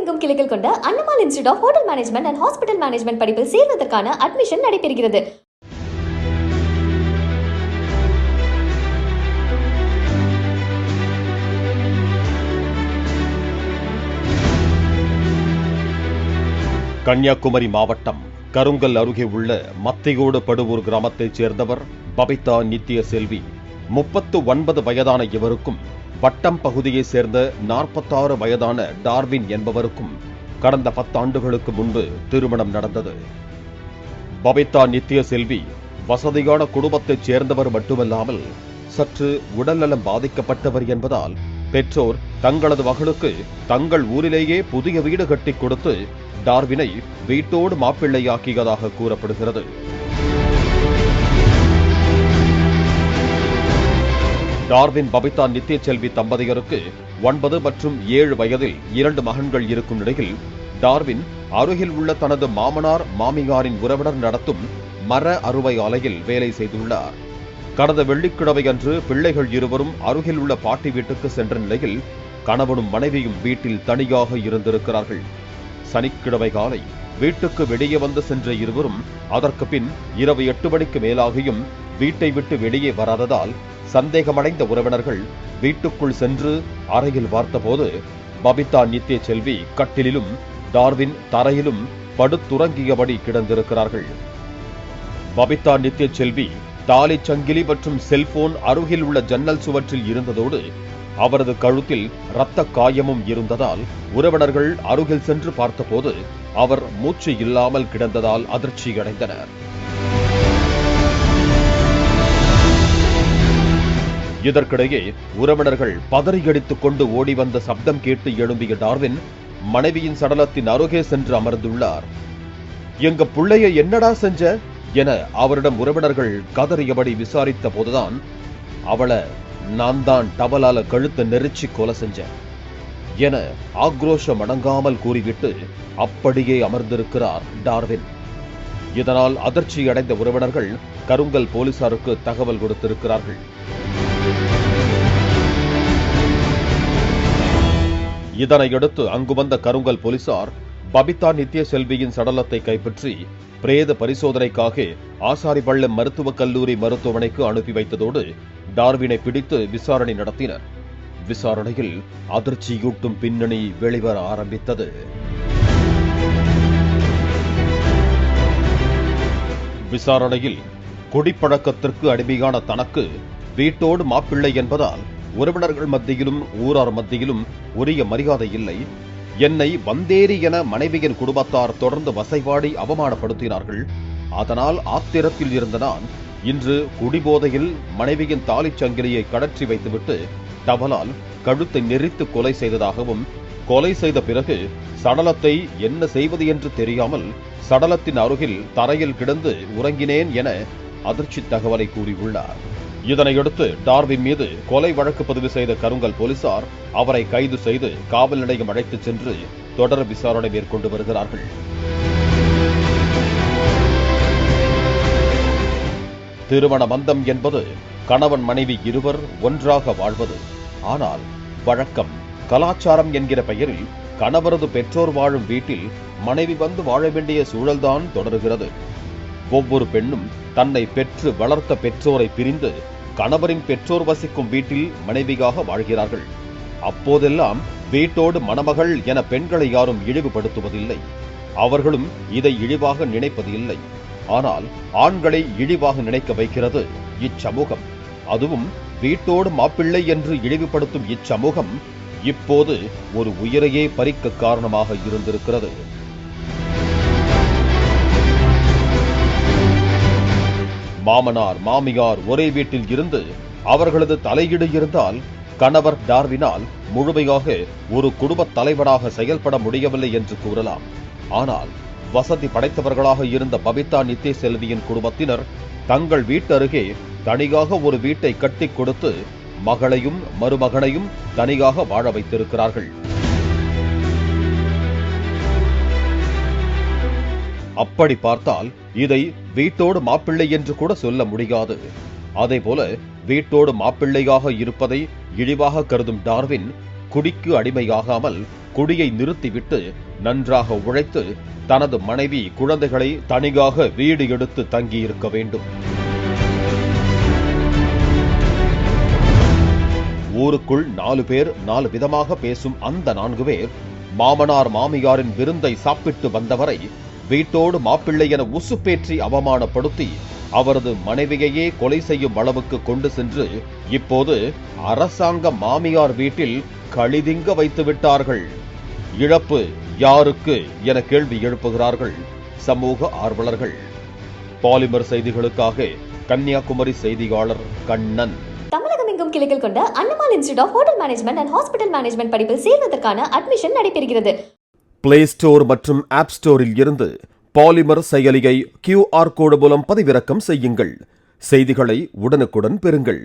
உலகெங்கும் கிளைகள் கொண்ட Annamal institute of hotel management and hospital management படிப்பில் சேர்வதற்கான அட்மிஷன் நடைபெறுகிறது. கன்னியாகுமரி மாவட்டம் கருங்கல் அருகே உள்ள மத்தையோடு படுவூர் கிராமத்தைச் சேர்ந்தவர் பபிதா நித்ய செல்வி. 39 வயதான இவருக்கும் வட்டம் பகுதியைச் சேர்ந்த 46 வயதான டார்வின் என்பவருக்கும் கடந்த 10 ஆண்டுகளுக்கு முன்பு திருமணம் நடந்தது. பபிதா நித்ய செல்வி வசதியான குடும்பத்தைச் சேர்ந்தவர் மட்டுமல்லாமல் சற்று உடல்நலம் பாதிக்கப்பட்டவர் என்பதால் பெற்றோர் தங்களது மகளுக்கு தங்கள் ஊரிலேயே புதிய வீடு கட்டி கொடுத்து டார்வினை வீட்டோடு மாப்பிள்ளையாக்கியதாக கூறப்படுகிறது. டார்வின் பபிதா நித்ய செல்வி தம்பதியருக்கு 9 மற்றும் 7 வயதில் 2 மகன்கள் இருக்கும் நிலையில் டார்வின் அருகில் உள்ள தனது மாமனார் மாமியாரின் உறவினர் நடத்தும் மர அறுவை ஆலையில் வேலை செய்துள்ளார். கடந்த வெள்ளிக்கிழமை அன்று பிள்ளைகள் இருவரும் அருகில் உள்ள பாட்டி வீட்டுக்கு சென்ற நிலையில் கணவனும் மனைவியும் வீட்டில் தனியாக இருந்திருக்கிறார்கள். சனிக்கிழமை காலை வீட்டுக்கு வெளியே வந்து சென்ற இருவரும் அதற்கு பின் இரவு 8 மணிக்கு மேலாகியும் வீட்டை விட்டு வெளியே வராததால் சந்தேகமடைந்த உறவினர்கள் வீட்டுக்குள் சென்று அறையில் பார்த்தபோது பபிதா நித்ய செல்வி கட்டிலிலும் டார்வின் தரையிலும் படுத்துறங்கியபடி கிடந்திருக்கிறார்கள். பபிதா நித்ய செல்வி தாலி சங்கிலி மற்றும் செல்போன் அருகில் உள்ள ஜன்னல் சுவற்றில் இருந்ததோடு அவரது கழுத்தில் இரத்த காயமும் இருந்ததால் உறவினர்கள் அருகில் சென்று பார்த்தபோது அவர் மூச்சு இல்லாமல் கிடந்ததால் அதிர்ச்சியடைந்தனர். இதற்கிடையே உறவினர்கள் பதறியடித்துக் கொண்டு ஓடி வந்த சப்தம் கேட்டு எழும்பிய டார்வின் மனைவியின் சடலத்தின் அருகே சென்று அமர்ந்துள்ளார். எங்க புள்ளைய என்னடா செஞ்ச என அவரிடம் உறவினர்கள் கதறியபடி விசாரித்த போதுதான் அவளை நான் தான் டவலால கழுத்தை நெரிச்சு கொலை செஞ்சேன் என ஆக்ரோஷம் அடங்காமல் கூறிவிட்டு அப்படியே அமர்ந்திருக்கிறார் டார்வின். இதனால் அதிர்ச்சி அடைந்த உறவினர்கள் கருங்கல் போலீசாருக்கு தகவல் கொடுத்திருக்கிறார்கள். இதனையடுத்து அங்கு வந்த கருங்கல் போலீசார் பபிதா நித்ய செல்வியின் சடலத்தை கைப்பற்றி பிரேத பரிசோதனைக்காக ஆசாரிபள்ளம் மருத்துவக் கல்லூரி மருத்துவமனைக்கு அனுப்பி வைத்ததோடு டார்வினை பிடித்து விசாரணை நடத்தினர். விசாரணையில் அதிர்ச்சியூட்டும் பின்னணி வெளிவர ஆரம்பித்தது. விசாரணையில் குடிப்பழக்கத்திற்கு அடிமையான தனக்கு வீட்டோடு மாப்பிள்ளை என்பதால் உறவினர்கள் மத்தியிலும் ஊரார் மத்தியிலும் உரிய மரியாதை இல்லை. என்னை வந்தேரி என மனைவியின் குடும்பத்தார் தொடர்ந்து வசைபாடி அவமானப்படுத்தினார்கள். அதனால் ஆத்திரத்தில் இருந்த நான் இன்று குடிபோதையில் மனைவியின் தாலிச் சங்கிலியை கடற்றி வைத்துவிட்டு டவலால் கழுத்தை நெரித்து கொலை செய்ததாகவும், கொலை செய்த பிறகு சடலத்தை என்ன செய்வது என்று தெரியாமல் சடலத்தின் அருகில் தரையில் கிடந்து உறங்கினேன் என அதிர்ச்சி தகவலை கூறியுள்ளார். இதனையடுத்து டார்வின் மீது கொலை வழக்கு பதிவு செய்த கருங்கல் போலீசார் அவரை கைது செய்து காவல் நிலையம் அழைத்துச் சென்று தொடர் விசாரணை மேற்கொண்டு வருகிறார்கள். திருமண பந்தம் என்பது கணவன் மனைவி இருவர் ஒன்றாக வாழ்வது. ஆனால் வழக்கம், கலாச்சாரம் என்கிற பெயரில் கணவரது பெற்றோர் வாழும் வீட்டில் மனைவி வந்து வாழ வேண்டிய சூழல்தான் தொடர்கிறது. ஒவ்வொரு பெண்ணும் தன்னை பெற்று வளர்த்த பெற்றோரை பிரிந்து கணவரின் பெற்றோர் வசிக்கும் வீட்டில் மனைவியாக வாழ்கிறார்கள். அப்போதெல்லாம் வீட்டோடு மணமகள் என பெண்களை யாரும் இழிவுபடுத்துவதில்லை. அவர்களும் இதை இழிவாக நினைப்பது இல்லை. ஆனால் ஆண்களை இழிவாக நினைக்க வைக்கிறது இச்சமூகம். அதுவும் வீட்டோடு மாப்பிள்ளை என்று இழிவுபடுத்தும் இச்சமூகம் இப்போது ஒரு உயிரையே பறிக்க காரணமாக இருந்திருக்கிறது. மாமனார் மாமியார் ஒரே வீட்டில் இருந்து அவர்களது தலையீடு இருந்தால் கணவர் டார்வினால் முழுமையாக ஒரு குடும்ப தலைவனாக செயல்பட முடியவில்லை என்று கூறலாம். ஆனால் வசதி படைத்தவர்களாக இருந்த பபிதா நித்ய செல்வியின் குடும்பத்தினர் தங்கள் வீட்டருகே தனியாக ஒரு வீட்டை கட்டி கொடுத்து மகளையும் மருமகனையும் தனியாக வாழ வைத்திருக்கிறார்கள். அப்படி பார்த்தால் இதை வீட்டோடு மாப்பிள்ளை என்று கூட சொல்ல முடியாது. அதேபோல வீட்டோடு மாப்பிள்ளையாக இருப்பதை இழிவாக கருதும் டார்வின் குடிக்கு அடிமையாகாமல் குடியை நிறுத்திவிட்டு நன்றாக உழைத்து தனது மனைவி குழந்தைகளை தனியாக வீடு எடுத்து தங்கியிருக்க வேண்டும். ஊருக்குள் 4 பேர் 4 விதமாக பேசும் அந்த 4 பேர் மாமனார் மாமியாரின் விருந்தை சாப்பிட்டு வந்தவரை வீட்டோடு மாப்பிள்ளை என உசுப்பேற்றி அவமானப்படுத்தி அவரது மனைவியையே கொலை செய்யும் அளவுக்கு கொண்டு சென்று இப்போது அரசாங்க மாமியார் வீட்டில் களிதிங்க வைத்து விட்டார்கள். இழப்பு யாருக்கு என கேள்வி எழுப்புகிறார்கள் சமூக ஆர்வலர்கள். பாலிமர் செய்திகளுக்காக கன்னியாகுமரி செய்தியாளர் கண்ணன். தமிழகம் எங்கும் கிளைகள் கொண்ட Annamal institute of hotel management and hospital management படிப்பில் சேர்வதற்கான அட்மிஷன் நடைபெறுகிறது. பிளே ஸ்டோர் மற்றும் ஆப் ஸ்டோரில் இருந்து பாலிமர் செயலியை QR கோடு மூலம் பதிவிறக்கம் செய்யுங்கள். செய்திகளை உடனுக்குடன் பெறுங்கள்.